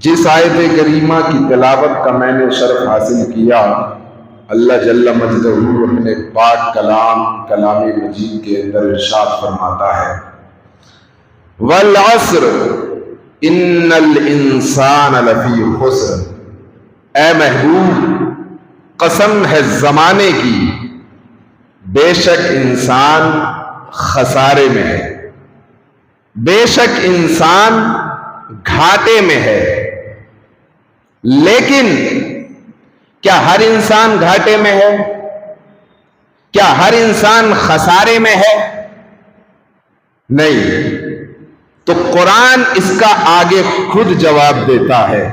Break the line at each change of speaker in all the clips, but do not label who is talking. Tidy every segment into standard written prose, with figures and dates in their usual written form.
جس آیت کریمہ کی تلاوت کا میں نے شرف حاصل کیا، اللہ جل مجدہ اپنے پاک کلام مجید کے اندر ارشاد فرماتا ہے، والعصر ان الانسان لفی خسر، اے محبوب قسم ہے زمانے کی، بے شک انسان خسارے میں ہے، بے شک انسان گھاٹے میں ہے۔ لیکن کیا ہر انسان گھاٹے میں ہے؟ کیا ہر انسان خسارے میں ہے؟ نہیں۔ تو قرآن اس کا آگے خود جواب دیتا ہے،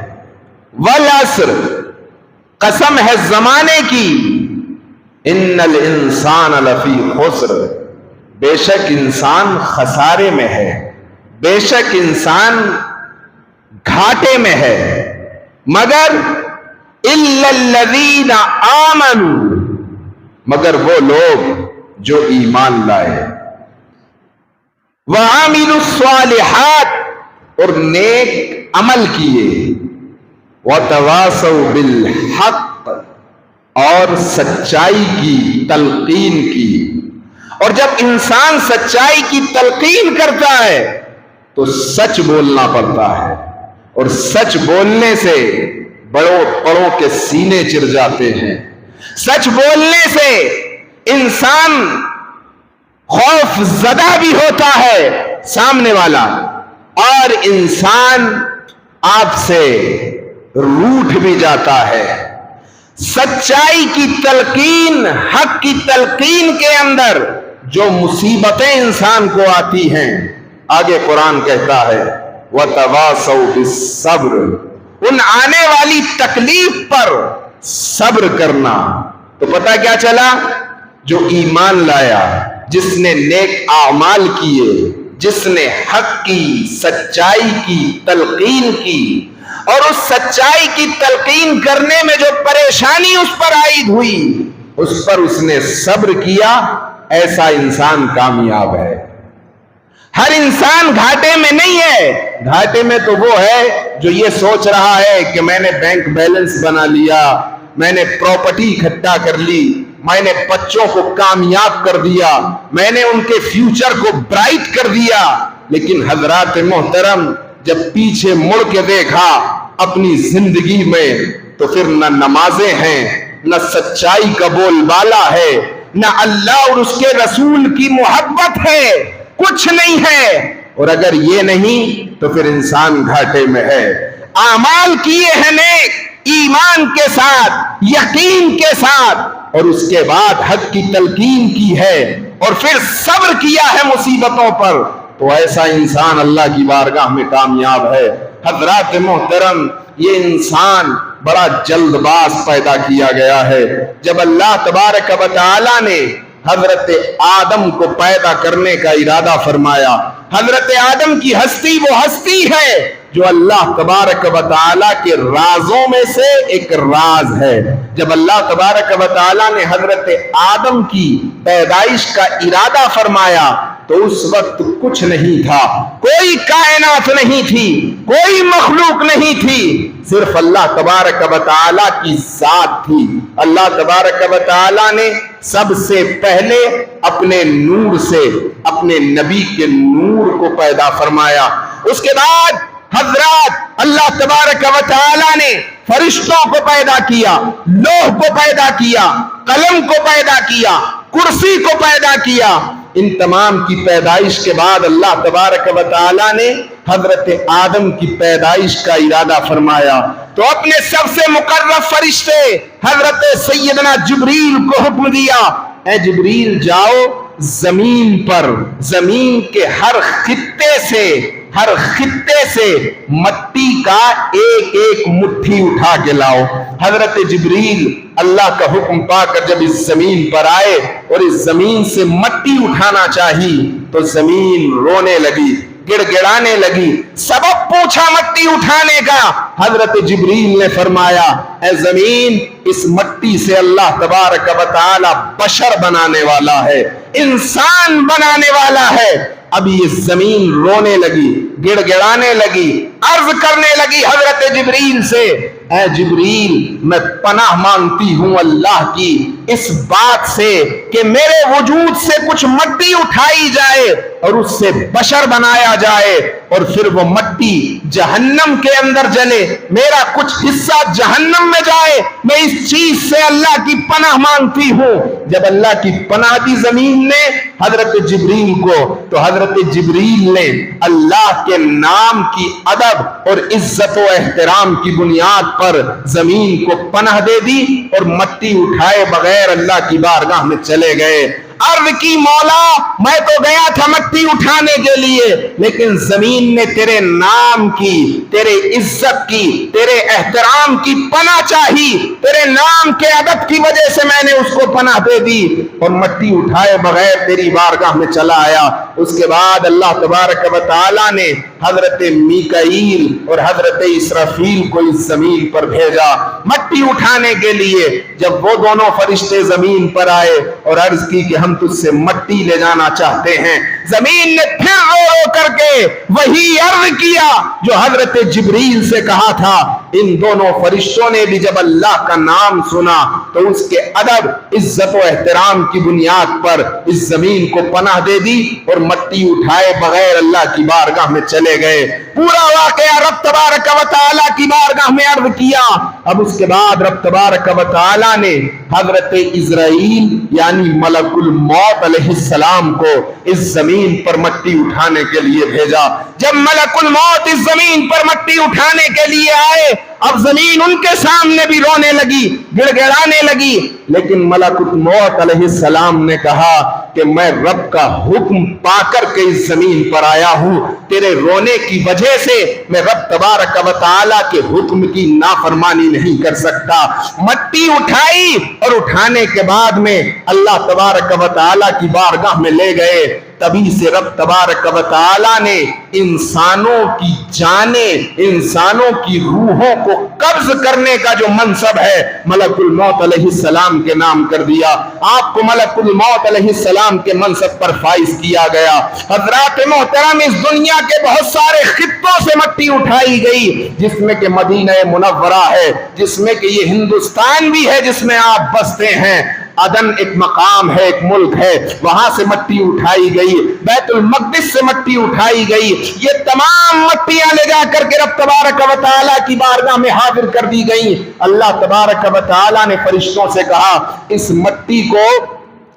والعصر قسم ہے زمانے کی، ان الانسان لفی خسر، بے شک انسان خسارے میں ہے، بے شک انسان گھاٹے میں ہے، مگر الا الذین آمنوا، مگر وہ لوگ جو ایمان لائے، وعملوا الصالحات، اور نیک عمل کیے، وتواصوا بالحق، اور سچائی کی تلقین کی۔ اور جب انسان سچائی کی تلقین کرتا ہے تو سچ بولنا پڑتا ہے، اور سچ بولنے سے بڑوں کے سینے چر جاتے ہیں، سچ بولنے سے انسان خوف زدہ بھی ہوتا ہے سامنے والا، اور انسان آپ سے روٹھ بھی جاتا ہے۔ سچائی کی تلقین، حق کی تلقین کے اندر جو مصیبتیں انسان کو آتی ہیں، آگے قرآن کہتا ہے وَتَوَاصَوْا بِالصَّبْرِ، ان آنے والی تکلیف پر صبر کرنا۔ تو پتہ کیا چلا؟ جو ایمان لایا، جس نے نیک اعمال کیے، جس نے حق کی سچائی کی تلقین کی، اور اس سچائی کی تلقین کرنے میں جو پریشانی اس پر عائد ہوئی، اس پر اس نے صبر کیا، ایسا انسان کامیاب ہے۔ ہر انسان گھاٹے میں نہیں ہے۔ گھاٹے میں تو وہ ہے جو یہ سوچ رہا ہے کہ میں نے بینک بیلنس بنا لیا، میں نے پراپرٹی اکٹھا کر لی، میں نے بچوں کو کامیاب کر دیا، میں نے ان کے فیوچر کو برائٹ کر دیا۔ لیکن حضرات محترم، جب پیچھے مڑ کے دیکھا اپنی زندگی میں، تو پھر نہ نمازیں ہیں، نہ سچائی کا بول بالا ہے، نہ اللہ اور اس کے رسول کی محبت ہے، کچھ نہیں ہے۔ اور اگر یہ نہیں تو پھر انسان گھاٹے میں ہے۔ اعمال کیے ہیں نیک، ایمان کے ساتھ، یقین کے ساتھ، اور اس کے بعد حق کی تلقین کی ہے، اور پھر صبر کیا ہے مصیبتوں پر، تو ایسا انسان اللہ کی بارگاہ میں کامیاب ہے۔ حضرات محترم، یہ انسان بڑا جلد باز پیدا کیا گیا ہے۔ جب اللہ تبارک و تعالی نے حضرت آدم کو پیدا کرنے کا ارادہ فرمایا، حضرت آدم کی ہستی وہ ہستی ہے جو اللہ تبارک و تعالی کے رازوں میں سے ایک راز ہے۔ جب اللہ تبارک و تعالی نے حضرت آدم کی پیدائش کا ارادہ فرمایا تو اس وقت کچھ نہیں تھا، کوئی کائنات نہیں تھی، کوئی مخلوق نہیں تھی، صرف اللہ تبارک و تعالی کی ذات تھی۔ اللہ تبارک و تعالی نے سب سے پہلے اپنے نور سے اپنے نبی کے نور کو پیدا فرمایا۔ اس کے بعد حضرات اللہ تبارک و تعالی نے فرشتوں کو پیدا کیا، لوح کو پیدا کیا، قلم کو پیدا کیا، کرسی کو پیدا کیا۔ ان تمام کی پیدائش کے بعد اللہ تبارک و تعالی نے حضرت آدم کی پیدائش کا ارادہ فرمایا، تو اپنے سب سے مقرب فرشتے حضرت سیدنا جبریل کو حکم دیا، اے جبریل جاؤ زمین پر، زمین کے ہر خطے سے مٹی کا ایک ایک مٹھی اٹھا کے لاؤ۔ حضرت جبریل اللہ کا حکم پا کر جب اس زمین پر آئے اور اس زمین سے مٹی اٹھانا چاہی تو زمین رونے لگی، گڑ گڑانے لگی۔ سبب پوچھا مٹی اٹھانے کا، حضرت جبریل نے فرمایا اے زمین، اس مٹی سے اللہ تبارک و تعالی بشر بنانے والا ہے، انسان بنانے والا ہے۔ اب یہ زمین رونے لگی، گڑ گڑانے لگی، عرض کرنے لگی حضرت جبریل سے، اے جبریل میں پناہ مانگتی ہوں اللہ کی اس بات سے کہ میرے وجود سے کچھ مٹی اٹھائی جائے اور اس سے بشر بنایا جائے اور پھر وہ مٹی جہنم کے اندر جلے، میرا کچھ حصہ جہنم میں جائے، میں اس چیز سے اللہ کی پناہ مانگتی ہوں۔ جب اللہ کی پناہ دی زمین نے حضرت جبریل کو، تو حضرت جبریل نے اللہ کے نام کی ادب اور عزت و احترام کی بنیاد پر زمین کو پناہ دے دی اور مٹی اٹھائے بغیر اللہ کی بارگاہ میں چلے گئے۔ عرض کی مولا میں تو گیا تھا مٹی اٹھانے کے لیے، لیکن زمین نے تیرے نام کی، تیرے عزت کی، تیرے احترام کی پناہ چاہی، تیرے نام کے ادب کی وجہ سے میں نے اس کو پناہ دے دی اور مٹی اٹھائے بغیر تیری بارگاہ میں چلا آیا۔ اس کے بعد اللہ تبارک و تعالی نے حضرت میکائیل اور حضرت اسرافیل کو اس زمین پر بھیجا مٹی اٹھانے کے لیے۔ جب وہ دونوں فرشتے زمین پر آئے اور عرض کی کہ ہم تجھ سے مٹی لے جانا چاہتے ہیں، زمین نے پھر رو رو کر کے وہی عرض کیا جو حضرت جبریل سے کہا تھا۔ ان دونوں فرشتوں نے بھی جب اللہ کا نام سنا تو اس کے ادب، عزت و احترام کی بنیاد پر اس زمین کو پناہ دے دی اور مٹی اٹھائے بغیر اللہ کی بارگاہ میں چلے گئے۔ پورا واقعہ رب تبارک و تعالی کی بارگاہ میں عرض کیا۔ اب اس کے بعد رب تبارک و تعالی نے حضرت عزرائیل یعنی ملک الموت علیہ السلام کو اس زمین پر مٹی اٹھانے کے لیے بھیجا۔ جب ملک الموت اس زمین پر مٹی اٹھانے کے لیے آئے، اب زمین ان کے سامنے بھی رونے لگی، گڑ گڑانے لگی، لیکن ملک الموت علیہ السلام نے کہا کہ میں رب کا حکم پا کر کے اس زمین پر آیا ہوں، تیرے رونے کی وجہ سے میں رب تبارک و تعالی کے حکم کی نافرمانی نہیں کر سکتا۔ مٹی اٹھائی اور اٹھانے کے بعد میں اللہ تبارک و تعالی کی بارگاہ میں لے گئے۔ تبھی سے رب تبارک و تعالی نے انسانوں کی جانیں، انسانوں کی روحوں کو قبض کرنے کا جو منصب ہے ملک الموت علیہ السلام کے نام کر دیا۔ آپ کو ملک الموت علیہ السلام کے منصب پر فائز کیا گیا۔ حضرات محترم، اس دنیا کے بہت سارے خطوں سے مٹی اٹھائی گئی، جس میں کہ مدینہ منورہ ہے، جس میں کہ یہ ہندوستان بھی ہے جس میں آپ بستے ہیں۔ عدن ایک مقام ہے، ایک ملک ہے، وہاں سے مٹی اٹھائی گئی، بیت المقدس سے مٹی اٹھائی گئی۔ یہ تمام مٹیاں لے جا کر کے رب تبارک و تعالی کی بارگاہ میں حاضر کر دی گئی۔ اللہ تبارک و تعالی نے فرشتوں سے کہا اس مٹی کو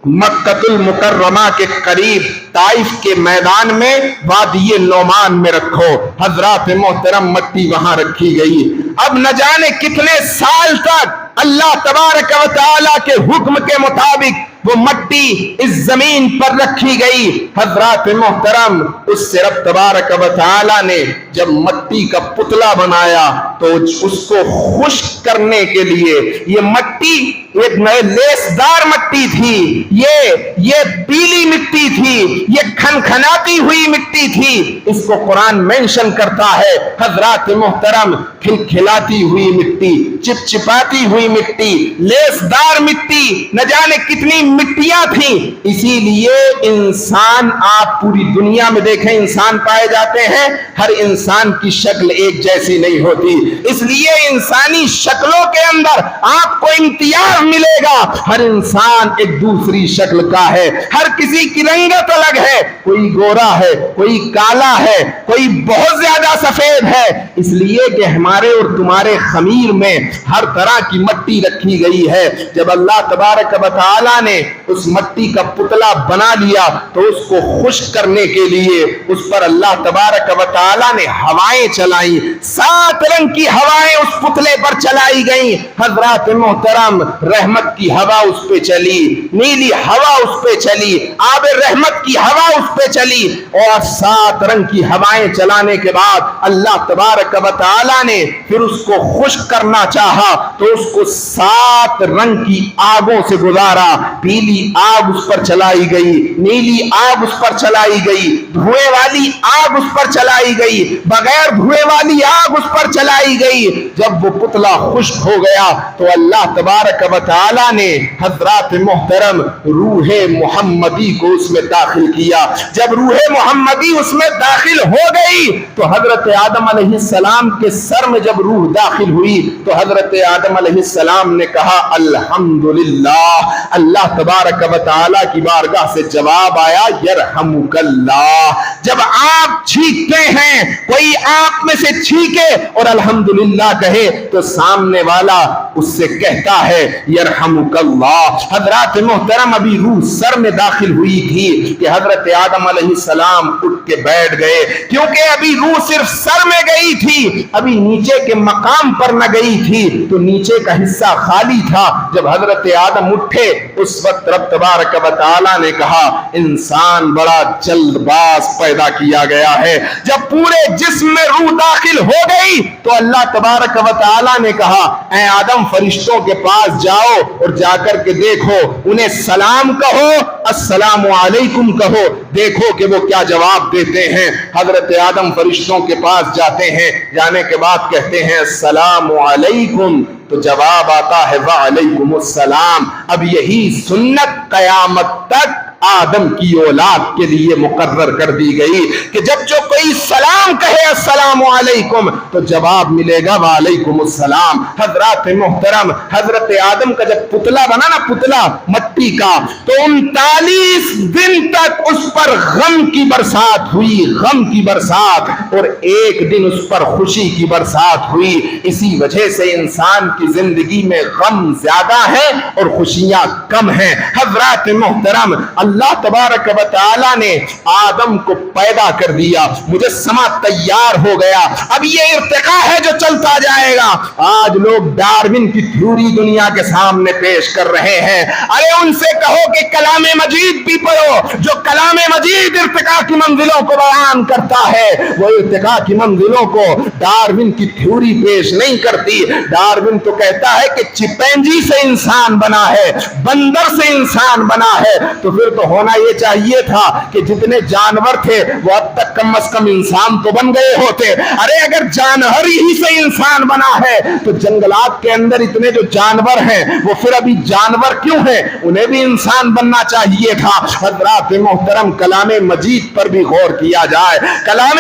مکہ المکرمہ کے قریب طائف کے میدان میں وادی نعمان میں رکھو۔ حضرات محترم، مٹی وہاں رکھی گئی۔ اب نہ جانے کتنے سال تک اللہ تبارک و تعالی کے حکم کے مطابق وہ مٹی اس زمین پر رکھی گئی۔ حضرات محترم، اس سے رب تبارک و تعالی نے جب مٹی کا پتلا بنایا تو اس کو خشک کرنے کے لیے، یہ مٹی ایک لیس دار مٹی تھی، یہ پیلی مٹی تھی، یہ کھنکھناتی ہوئی مٹی تھی۔ اس کو قرآن مینشن کرتا ہے۔ حضرات محترم، کھلکھلاتی ہوئی مٹی، چپچپاتی ہوئی مٹی، لیس دار مٹی، نہ جانے کتنی مٹیاں تھیں۔ اسی لیے انسان، آپ پوری دنیا میں دیکھیں انسان پائے جاتے ہیں، ہر انسان کی شکل ایک جیسی نہیں ہوتی۔ اس لیے انسانی شکلوں کے اندر آپ کو امتیاز ملے گا۔ ہر انسان ایک دوسری شکل کا ہے، ہر کسی کی رنگت الگ ہے، کوئی گورا ہے، کوئی کالا ہے، کوئی بہت زیادہ سفید ہے۔ اس لیے کہ ہمارے اور تمہارے خمیر میں ہر طرح کی مٹی رکھی گئی ہے۔ جب اللہ تبارک و تعالی نے اس مٹی کا پتلا بنا لیا تو اس کو خشک کرنے کے لیے اس پر اللہ تبارک و تعالی نے ہوائیں چلائیں، 7 رنگ کی ہوائیں اس پتلے پر چلائی گئیں۔ حضرات محترم، رحمت کی ہوا اس پہ چلی، نیلی ہوا اس پہ چلی، آب رحمت کی ہوا اس پہ چلی، اور 7 رنگ کی ہوائیں چلانے کے بعد اللہ تبارک و تعالی نے پھر اس کو خشک کرنا چاہا تو اس کو 7 رنگ کی آگوں سے گزارا۔ پیلی آگ اس پر چلائی گئی، نیلی آگ اس پر چلائی گئی، دھوئے والی آگ اس پر چلائی گئی، بغیر دھوئے والی آگ اس پر چلائی گئی۔ جب وہ پتلا خشک ہو گیا تو اللہ تبارک و تعالی نے حضرات محترم روح محمدی کو اس میں داخل کیا. جب روح محمدی اس میں داخل ہو گئی تو حضرت آدم علیہ السلام کے سر میں جب روح داخل ہوئی تو حضرت آدم علیہ السلام نے کہا الحمدللہ. اللہ تبارک و تعالی کی بارگاہ سے جواب آیا یرحمک اللہ. جب آپ چھینکتے ہیں, کوئی آپ میں سے چھینکے اور الحمدللہ کہے تو سامنے والا اس سے کہتا ہے یرحمک اللہ. حضرات محترم ابھی روح سر میں داخل ہوئی تھی کہ حضرت آدم علیہ السلام اٹھ کے بیٹھ گئے, کیونکہ ابھی روح صرف سر میں گئی تھی, ابھی نیچے کے مقام پر نہ گئی تھی, تو نیچے کا حصہ خالی تھا. جب حضرت آدم اٹھے اس وقت رب تبارک و تعالی نے کہا انسان بڑا جلد باز پیدا کیا گیا ہے. جب پورے جسم میں روح داخل ہو گئی تو اللہ تبارک و تعالی نے کہا اے آدم فرشتوں کے پاس جاؤ اور جا کر کے دیکھو, انہیں سلام کہو, السلام علیکم کہو, دیکھو کہ وہ کیا جواب دیتے ہیں. حضرت آدم فرشتوں کے پاس جاتے ہیں, جانے کے بعد کہتے ہیں السلام علیکم, تو جواب آتا ہے وعلیکم السلام. اب یہی سنت قیامت تک آدم کی اولاد کے لیے مقرر کر دی گئی کہ جب جو کوئی سلام کہے السلام علیکم تو جواب ملے گا وعلیکم السلام. حضرات محترم حضرت آدم کا جب پتلا بنا نا, پتلا مٹی کا, تو 39 دن تک اس پر غم کی برسات ہوئی, غم کی برسات, اور ایک دن اس پر خوشی کی برسات ہوئی. اسی وجہ سے انسان کی زندگی میں غم زیادہ ہے اور خوشیاں کم ہیں. حضرات محترم اللہ تبارک و تعالی نے آدم کو پیدا کر دیا, مجسمہ تیار ہو گیا. اب یہ ارتقاء ہے جو چلتا جائے گا. آج لوگ ڈارون کی تھیوری دنیا کے سامنے پیش کر رہے ہیں. ارے ان سے کہو کہ کلام مجید بھی پڑھو, جو کلام مجید ارتقاء کی منزلوں کو بیان کرتا ہے وہ ارتقاء کی منزلوں کو ڈارون کی تھیوری پیش نہیں کرتی. ڈارون تو کہتا ہے کہ چپینجی سے انسان بنا ہے, بندر سے انسان بنا ہے, تو پھر تو ہونا یہ چاہیے تھا کہ جتنے جانور تھے وہ اب تک کم از کم انسان تو بن گئے ہوتے. ارے اگر جانور ہی سے انسان بنا ہے تو جنگلات کے اندر اتنے جو جانور ہیں وہ پھر ابھی جانور کیوں ہیں, انہیں بھی انسان بننا چاہیے تھا. حضرات محترم کلام مجید پر بھی غور کیا جائے. کلام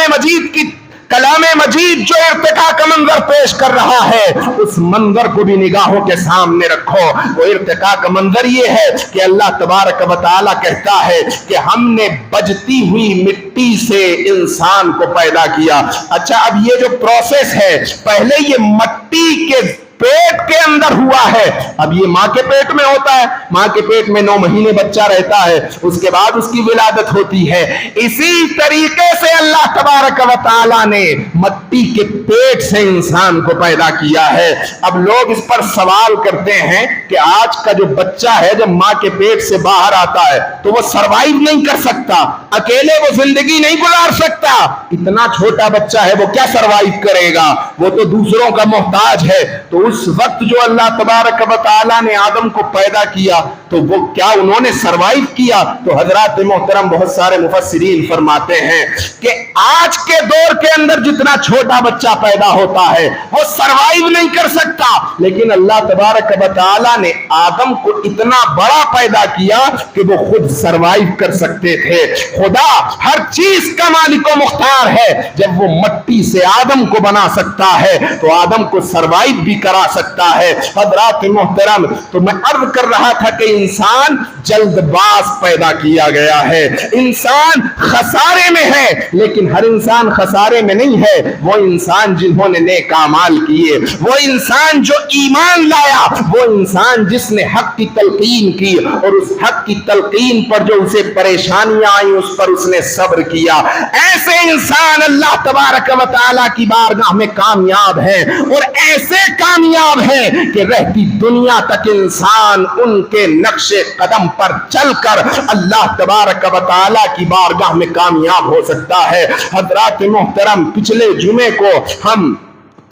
مجید جو ارتقاء کا منظر پیش کر رہا ہے اس منظر کو بھی نگاہوں کے سامنے رکھو. وہ ارتقاء کا منظر یہ ہے کہ اللہ تبارک و تعالی کہتا ہے کہ ہم نے بجتی ہوئی مٹی سے انسان کو پیدا کیا. اچھا اب یہ جو پروسیس ہے, پہلے یہ مٹی کے پیٹ کے اندر ہوا ہے, اب یہ ماں کے پیٹ میں ہوتا ہے, ماں کے پیٹ میں 9 مہینے بچہ رہتا ہے, اس کے بعد اس کی ولادت ہوتی ہے. اسی طریقے سے اللہ تبارک و تعالی نے مٹی کے پیٹ سے انسان کو پیدا کیا ہے. اب لوگ اس پر سوال کرتے ہیں کہ آج کا جو بچہ ہے جب ماں کے پیٹ سے باہر آتا ہے تو وہ سروائیو نہیں کر سکتا, اکیلے وہ زندگی نہیں گزار سکتا. اتنا چھوٹا بچہ ہے وہ کیا سروائیو کرے گا, وہ تو دوسروں کا محتاج ہے. تو اس وقت جو اللہ تبارک و تعالی نے آدم کو پیدا کیا تو وہ کیا انہوں نے سروائیو کیا؟ تو حضرات محترم بہت سارے مفسرین فرماتے ہیں کہ آج کے دور کے اندر جتنا چھوٹا بچہ پیدا ہوتا ہے وہ سروائیو نہیں کر سکتا, لیکن اللہ تبارک و تعالی نے آدم کو اتنا بڑا پیدا کیا کہ وہ خود سروائیو کر سکتے تھے. خدا ہر چیز کا مالک و مختار ہے. جب وہ مٹی سے آدم کو بنا سکتا ہے تو آدم کو سروائیو بھی کرا سکتا ہے. حضرات محترم تو میں عرض کر رہا تھا کہ انسان جلد باز پیدا کیا گیا ہے. انسان خسارے میں ہے, لیکن ہر انسان خسارے میں نہیں ہے. وہ انسان جنہوں نے نیک اعمال کیے, وہ انسان جو ایمان لایا, وہ انسان جس نے حق کی تلقین کی اور اس حق کی تلقین پر جو اسے پریشانیاں آئیں اس پر اس نے صبر کیا, ایسے انسان اللہ تبارک و تعالی کی بارگاہ میں کامیاب ہیں. اور ایسے کامیاب ہے کہ رہتی دنیا تک انسان ان کے نقش قدم پر چل کر اللہ تبارک و تعالی کی بارگاہ میں کامیاب ہو سکتا ہے. حضرات محترم پچھلے جمعے کو ہم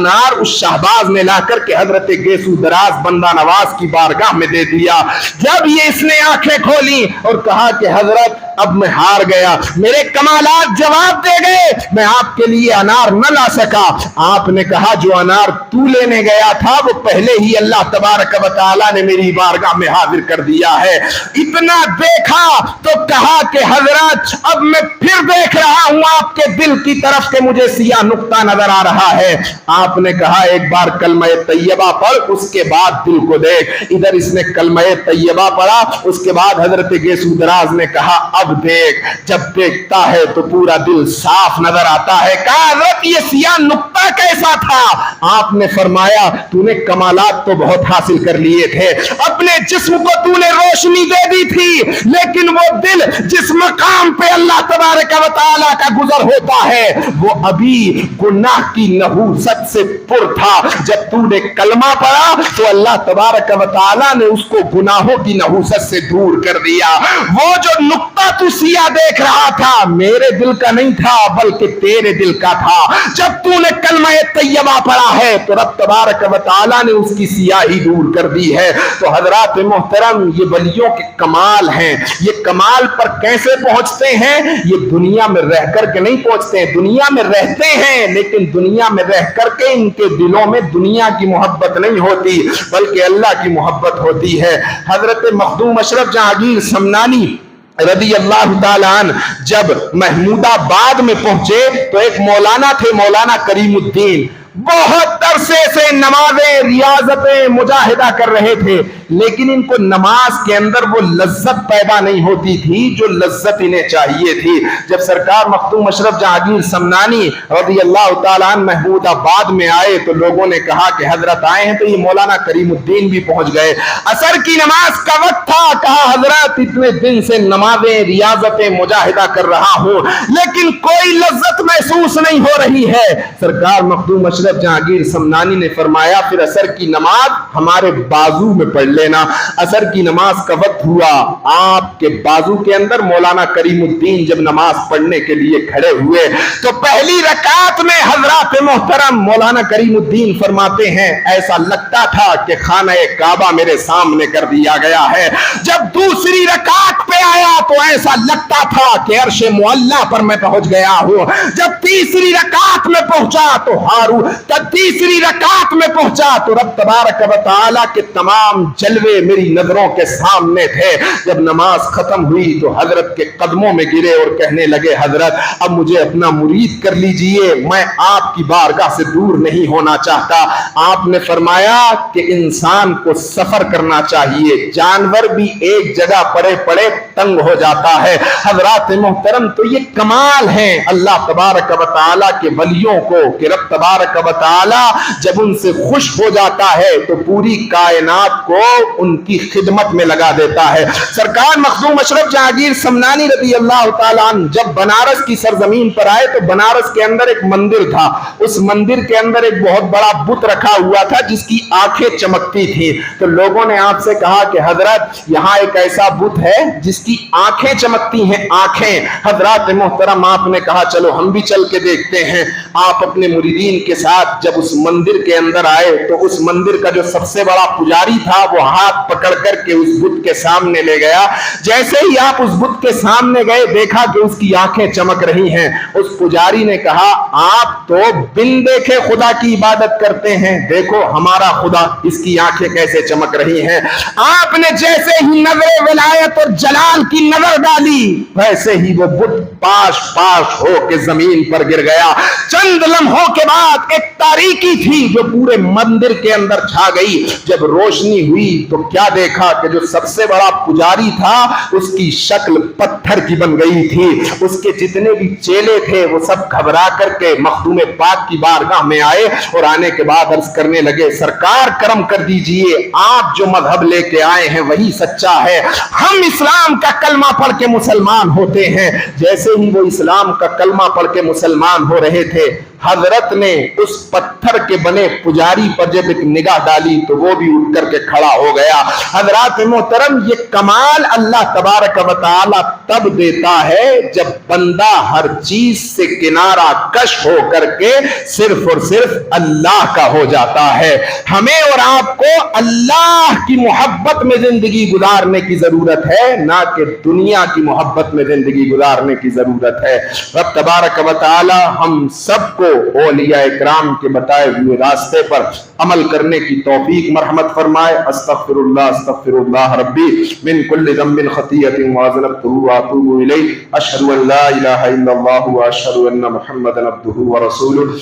انار اس شہباز نے لا کر کے حضرت گیسو دراز بندہ نواز کی بارگاہ میں دے دیا. جب یہ اس نے آنکھیں کھولی اور کہا کہ حضرت اب میں ہار گیا, میرے کمالات جواب دے گئے, میں آپ کے لیے انار نہ لا سکا. آپ نے کہا جو انار تو لینے گیا تھا وہ پہلے ہی اللہ تبارک و تعالیٰ نے میری بارگاہ میں حاضر کر دیا ہے. اتنا دیکھا تو کہا کہ حضرت اب میں پھر دیکھ رہا ہوں آپ کے دل کی طرف کہ مجھے سیاہ نقطہ نظر آ رہا ہے. آپ نے کہا ایک بار کلمہ طیبہ پڑھ, اس کے بعد دل کو دیکھ. ادھر اس نے کلمہ طیبہ پڑھا, اس کے بعد حضرت گیسو دراز نے کہا اب دیکھ. جب دیکھتا ہے تو پورا دل صاف نظر آتا ہے. کہا حضرت یہ سیاہ نقطہ کیسا تھا؟ آپ نے فرمایا تو نے کمالات تو بہت حاصل کر لیے تھے, اپنے جسم کو تو نے روشنی دے دی تھی, لیکن وہ دل جس مقام پہ اللہ تبارک و تعالیٰ کا گزر ہوتا ہے وہ ابھی گناہ کی نحوست سے پر تھا. جب تو نے کلمہ پڑھا تو اللہ تبارک و تعالیٰ نے اس کو گناہوں کی نحوست سے دور کر دیا. وہ جو نقطہ تو سیاہ دیکھ رہا تھا میرے دل کا نہیں تھا بلکہ تیرے دل کا تھا. جب تو نے کلمہ طیبہ پڑھا ہے تو رب تبارک و تعالیٰ نے اس کی سیاہی دور کر دی ہے. تو حضرات محترم یہ ولیوں کے کمال ہیں. یہ کمال پر کیسے پہنچتے ہیں؟ یہ دنیا میں رہ کر کے نہیں پہنچتے ہیں, دنیا میں رہتے ہیں لیکن دنیا میں رہ کر کے ان کے دلوں میں دنیا کی محبت نہیں ہوتی بلکہ اللہ کی محبت ہوتی ہے. حضرت مخدوم اشرف جہانگیر سمنانی رضی اللہ تعالیٰ عنہ جب محمود آباد میں پہنچے تو ایک مولانا تھے, مولانا کریم الدین, بہت عرصے سے نمازیں ریاضتیں مجاہدہ کر رہے تھے, لیکن ان کو نماز کے اندر وہ لذت پیدا نہیں ہوتی تھی جو لذت انہیں چاہیے تھی. جب سرکار مخدوم اشرف جہانگیر سمنانی رضی اللہ تعالیٰ عنہ محمود آباد میں آئے تو لوگوں نے کہا کہ حضرت آئے ہیں, تو یہ مولانا کریم الدین بھی پہنچ گئے. عصر کی نماز کا وقت تھا. کہا حضرت اتنے دن سے نمازیں ریاضتیں مجاہدہ کر رہا ہوں لیکن کوئی لذت محسوس نہیں ہو رہی ہے. سرکار مخدوم اشرف جہانگیر سمنانی نے فرمایا پھر عصر کی نماز ہمارے بازو میں پڑھ لینا. عصر کی نماز کا وقت ہوا, آپ کے بازو کے اندر مولانا کریم الدین جب نماز پڑھنے کے لیے کھڑے ہوئے تو پہلی رکعت میں حضرات محترم مولانا کریم الدین فرماتے ہیں ایسا لگتا تھا کہ خانہ کعبہ میرے سامنے کر دیا گیا ہے. جب دوسری رکعت پہ آیا تو ایسا لگتا تھا کہ عرش معلی پر میں پہنچ گیا ہوں. جب تیسری رکعت میں پہنچا تو تیسری رکعت میں پہنچا تو رب تبارک و تعالیٰ کے تمام جلوے میری نظروں کے سامنے تھے. جب نماز ختم ہوئی تو حضرت کے قدموں میں گرے اور کہنے لگے حضرت اب مجھے اپنا مرید کر لیجئے, میں آپ کی بارگاہ سے دور نہیں ہونا چاہتا. آپ نے فرمایا کہ انسان کو سفر کرنا چاہیے, جانور بھی ایک جگہ پڑے پڑے تنگ ہو جاتا ہے. حضرات محترم تو یہ کمال ہیں اللہ تبارک و تعالیٰ کے ولیوں کو کہ رب تبارک و تعالی جب ان سے خوش ہو جاتا ہے تو پوری کائنات کو ان کی خدمت میں لگا دیتا ہے. سرکار مخدوم اشرف جہانگیر سمنانی رضی اللہ تعالیٰ عنہ جب بنارس کی سرزمین پر آئے تو بنارس کے اندر ایک مندر تھا. اس مندر کے اندر ایک بہت بڑا بت رکھا ہوا تھا جس کی آنکھیں چمکتی تھی. تو لوگوں نے آپ سے کہا کہ حضرت یہاں ایک ایسا بت ہے جس کی آنکھیں چمکتی ہیں, آنکھیں. حضرات محترم آپ نے کہا چلو ہم بھی چل کے دیکھتے ہیں. آپ اپنے مریدین کے ساتھ جب اس مندر کے اندر آئے تو اس مندر کا جو سب سے بڑا پجاری تھا وہ ہاتھ پکڑ کر کے اس بت کے سامنے لے گیا. جیسے ہی آپ اس بت کے سامنے گئے دیکھا کہ اس کی آنکھیں چمک رہی ہیں. اس پجاری نے کہا آپ تو بن دیکھے خدا کی عبادت کرتے ہیں, دیکھو ہمارا خدا اس کی آنکھیں کیسے چمک رہی ہیں. آپ نے جیسے ہی نظر ولایت اور جلال کی نظر ڈالی ویسے ہی وہ بت پاش پاش ہو کے زمین پر گر گیا. چند لمحوں کے بعد ایک تاریکی تھی جو پورے مندر کے اندر چھا گئی. جب روشنی ہوئی تو کیا دیکھا کہ جو سب سے بڑا پجاری تھا اس کی شکل پتھر کی بن گئی تھی. اس کے جتنے بھی چیلے تھے وہ سب گھبرا کر کے مخدوم پاک کی بارگاہ میں آئے اور آنے کے بعد عرض کرنے لگے سرکار کرم کر دیجئے, آپ جو مذہب لے کے آئے ہیں وہی سچا ہے. ہم اسلام کا کلمہ پڑھ کے مسلمان ہوتے ہیں. جیسے ہی وہ اسلام کا کلمہ پڑھ کے مسلمان ہو رہے تھے حضرت نے اس پتھر کے بنے پجاری پر جب ایک نگاہ ڈالی تو وہ بھی اٹھ کر کے کھڑا ہو گیا۔ حضرات محترم، یہ کمال اللہ تبارک و تعالی تب دیتا ہے جب بندہ ہر چیز سے کنارہ کش ہو کر کے صرف اور صرف اللہ کا ہو جاتا ہے۔ ہمیں اور آپ کو اللہ کی محبت میں زندگی گزارنے کی ضرورت ہے، نہ کہ دنیا کی محبت میں زندگی گزارنے کی ضرورت ہے۔ رب تبارک و تعالی ہم سب کو اولیاء اکرام کے بتائے ہوئے راستے پر عمل کرنے کی توفیق مرحمت فرمائے۔ استغفر اللہ ربی من کل ذنب خطیئۃ وذنبتہ واتوب الیہ، اشہد ان لا الہ الا اللہ واشہد ان محمدا عبدہ ورسولہ۔